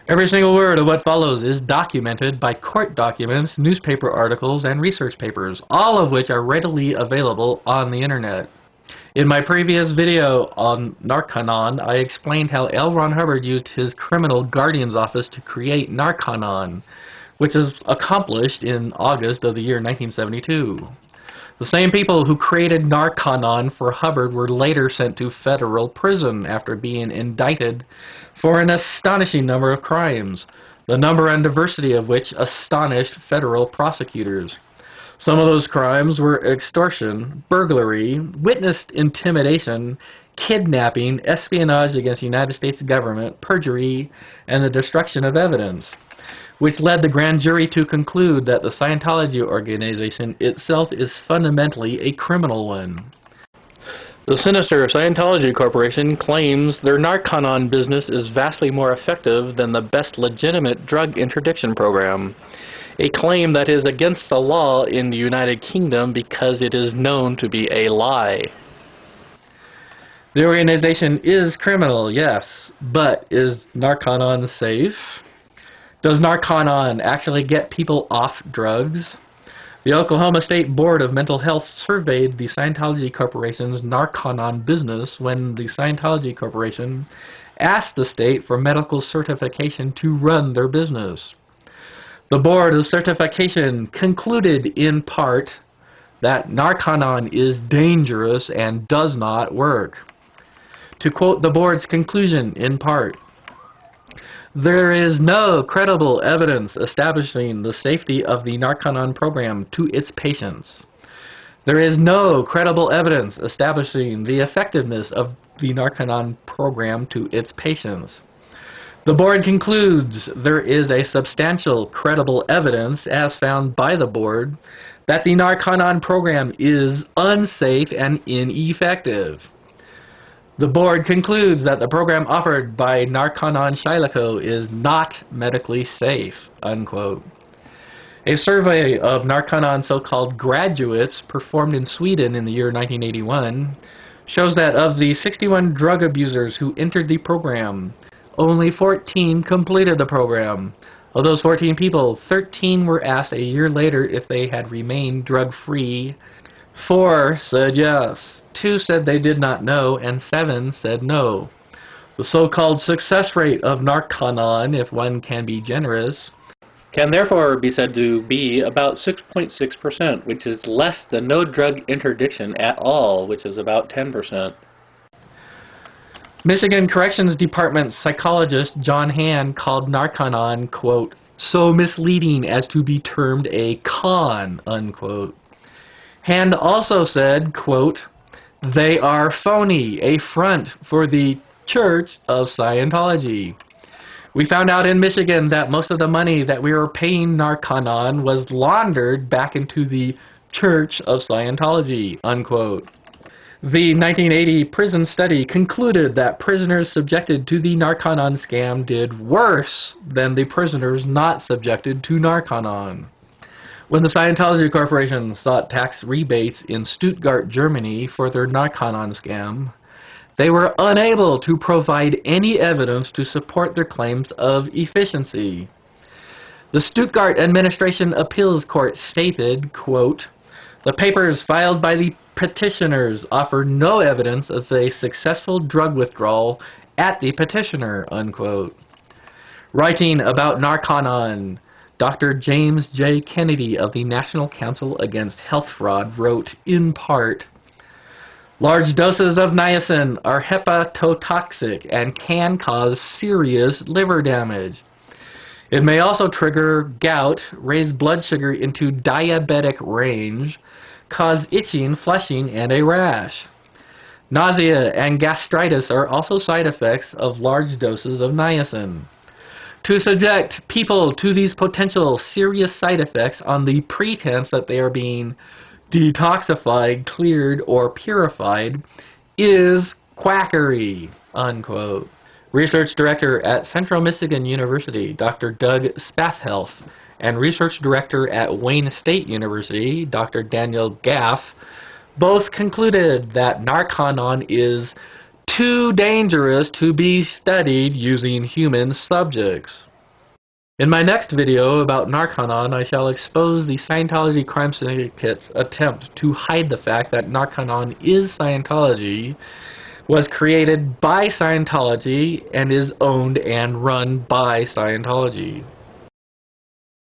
Every single word of what follows is documented by court documents, newspaper articles, and research papers, all of which are readily available on the internet. In my previous video on narCONon, I explained how L. Ron Hubbard used his criminal guardian's office to create narCONon, which was accomplished in August of the year 1972. The same people who created narCONon for Hubbard were later sent to federal prison after being indicted for an astonishing number of crimes, the number and diversity of which astonished federal prosecutors. Some of those crimes were extortion, burglary, witness intimidation, kidnapping, espionage against the United States government, perjury, and the destruction of evidence, which led the grand jury to conclude that the Scientology organization itself is fundamentally a criminal one. The sinister Scientology Corporation claims their narCONon business is vastly more effective than the best legitimate drug interdiction program, a claim that is against the law in the United Kingdom because it is known to be a lie. The organization is criminal, yes, but is narCONon safe? Does narCONon actually get people off drugs? The Oklahoma State Board of Mental Health surveyed the Scientology Corporation's narCONon business when the Scientology Corporation asked the state for medical certification to run their business. The Board of Certification concluded in part that narCONon is dangerous and does not work. To quote the board's conclusion in part, "There is no credible evidence establishing the safety of the narCONon program to its patients. There is no credible evidence establishing the effectiveness of the narCONon program to its patients. The board concludes there is a substantial credible evidence, as found by the board, that the narCONon program is unsafe and ineffective. The board concludes that the program offered by narCONon Shilaco is not medically safe," unquote. A survey of narCONon so-called graduates performed in Sweden in the year 1981 shows that of the 61 drug abusers who entered the program, only 14 completed the program. Of those 14 people, 13 were asked a year later if they had remained drug-free. 4 said yes. 2 said they did not know, and 7 said no. The so-called success rate of narCONon, if one can be generous, can therefore be said to be about 6.6%, which is less than no drug interdiction at all, which is about 10%. Michigan Corrections Department psychologist John Hand called narCONon, quote, "so misleading as to be termed a con," unquote. Hand also said, quote, "they are phony, a front for the Church of Scientology. We found out in Michigan that most of the money that we were paying narCONon was laundered back into the Church of Scientology," unquote. The 1980 prison study concluded that prisoners subjected to the narCONon scam did worse than the prisoners not subjected to narCONon. When the Scientology Corporation sought tax rebates in Stuttgart, Germany for their narCONon scam, they were unable to provide any evidence to support their claims of efficiency. The Stuttgart Administration Appeals Court stated, quote, "the papers filed by the petitioners offer no evidence of a successful drug withdrawal at the petitioner," unquote. Writing about narCONon, Dr. James J. Kennedy of the National Council Against Health Fraud wrote, in part, "large doses of niacin are hepatotoxic and can cause serious liver damage. It may also trigger gout, raise blood sugar into diabetic range, cause itching, flushing, and a rash. Nausea and gastritis are also side effects of large doses of niacin. To subject people to these potential serious side effects on the pretense that they are being detoxified, cleared, or purified is quackery," unquote. Research Director at Central Michigan University, Dr. Doug Spathhealth, and Research Director at Wayne State University, Dr. Daniel Gaff, both concluded that narCONon is too dangerous to be studied using human subjects. In my next video about narCONon, I shall expose the Scientology crime syndicate's attempt to hide the fact that narCONon is Scientology, was created by Scientology, and is owned and run by Scientology.